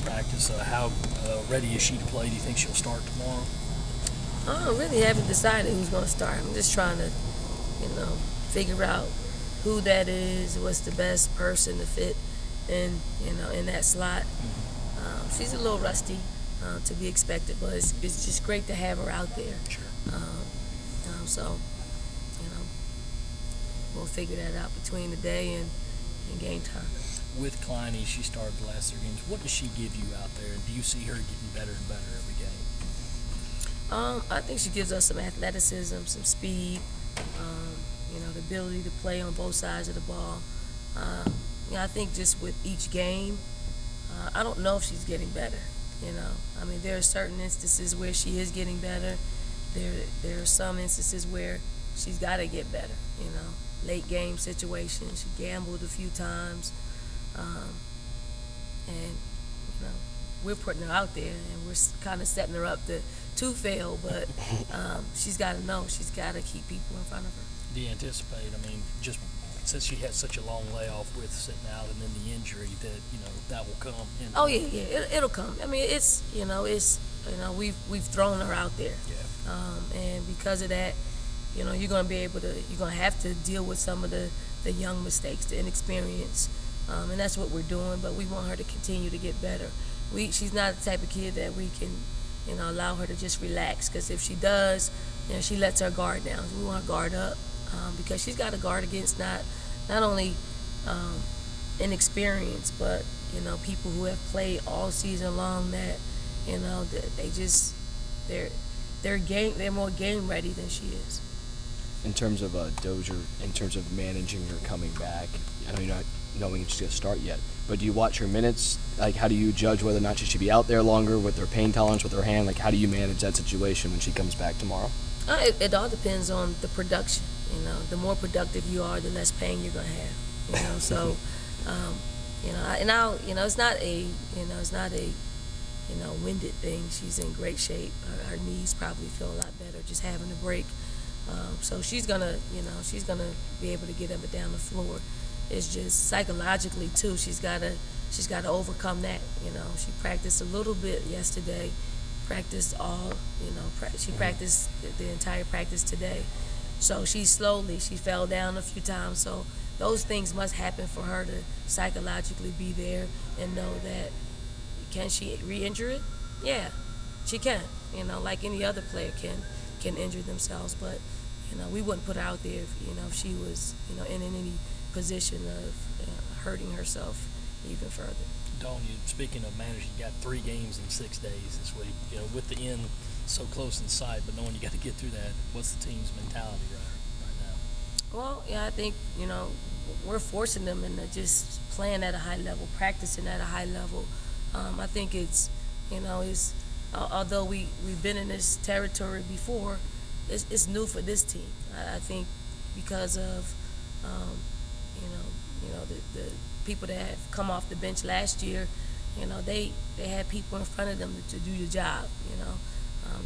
practice. How ready is she to play? Do you think she'll start tomorrow? I really haven't decided who's going to start. I'm just trying to, figure out who that is, what's the best person to fit in that slot. She's a little rusty, to be expected, but it's just great to have her out there. Sure. So, we'll figure that out between the day and game time. With Kleine, she started the last 3 games. What does she give you out there? And do you see her getting better and better every game? I think she gives us some athleticism, some speed, the ability to play on both sides of the ball. I think just with each game, I don't know if she's getting better. There are certain instances where she is getting better. There are some instances where she's got to get better. Late game situations. She gambled a few times, and we're putting her out there, and we're kind of setting her up to fail. But she's got to know she's got to keep people in front of her. Do you anticipate? Just since she had such a long layoff with sitting out and then the injury, that will come. Oh yeah, it'll come. We've thrown her out there, and because of that, you're going to have to deal with some of the young mistakes, the inexperience, and that's what we're doing. But we want her to continue to get better. She's not the type of kid that we can, allow her to just relax. Because if she does, she lets her guard down. We want her guard up, because she's got to guard against not only inexperience, but people who have played all season long that they're more game ready than she is. In terms of Dozier, in terms of managing her coming back, I know you're not knowing if she's going to start yet, but do you watch her minutes? Like, how do you judge whether or not she should be out there longer with her pain tolerance with her hand? Like, how do you manage that situation when she comes back tomorrow? It all depends on the production. The more productive you are, the less pain you're going to have. So, it's not a winded thing. She's in great shape. Her knees probably feel a lot better just having a break. So she's gonna be able to get up and down the floor. It's just psychologically too. She's gotta overcome that. She practiced a little bit yesterday. Practiced all. She practiced the entire practice today. So she fell down a few times. So those things must happen for her to psychologically be there and know that. Can she re-injure it? Yeah, she can. Like any other player can injure themselves, but we wouldn't put her out there if she was in any position of hurting herself even further. Dawn, speaking of managing, you got 3 games in 6 days this week. With the end so close in sight, but knowing you got to get through that, what's the team's mentality right now? Well, I think we're forcing them into just playing at a high level, practicing at a high level. I think it's although we've been in this territory before, it's new for this team. I think because of the people that have come off the bench last year, they had people in front of them to do the job.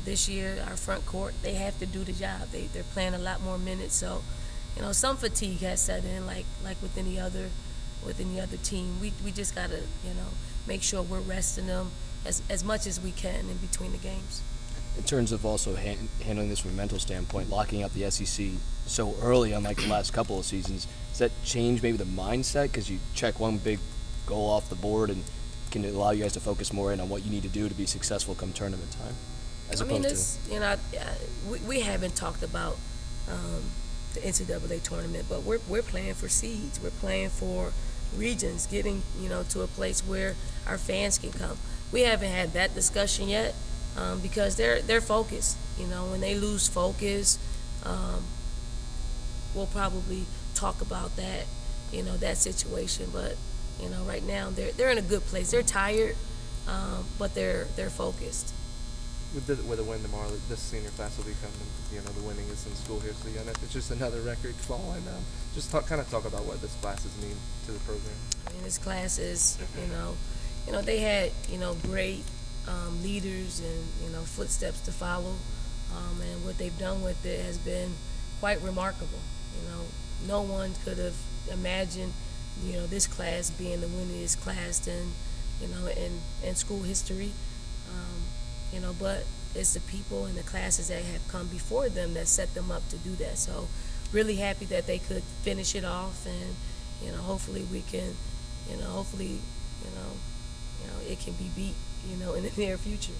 This year our front court, they have to do the job. They're playing a lot more minutes, so some fatigue has set in, like with any other team. We just gotta make sure we're resting them as much as we can in between the games. In terms of also handling this from a mental standpoint, locking out the SEC so early, unlike the last couple of seasons, does that change maybe the mindset? Because you check one big goal off the board and can allow you guys to focus more in on what you need to do to be successful come tournament time, as opposed to. We haven't talked about the NCAA tournament, but we're playing for seeds. We're playing for regions, getting to a place where our fans can come. We haven't had that discussion yet because they're focused. When they lose focus, we'll probably talk about that that situation. But right now they're in a good place. They're tired, but they're focused. With a win tomorrow, this senior class will become the winningest in school here. So it's just another record fall. And just talk about what this classes mean to the program. This class is they had great leaders and footsteps to follow, and what they've done with it has been quite remarkable. No one could have imagined this class being the winningest class in in school history. But it's the people and the classes that have come before them that set them up to do that. So really happy that they could finish it off, and hopefully we can, hopefully it can be beat, in the near future.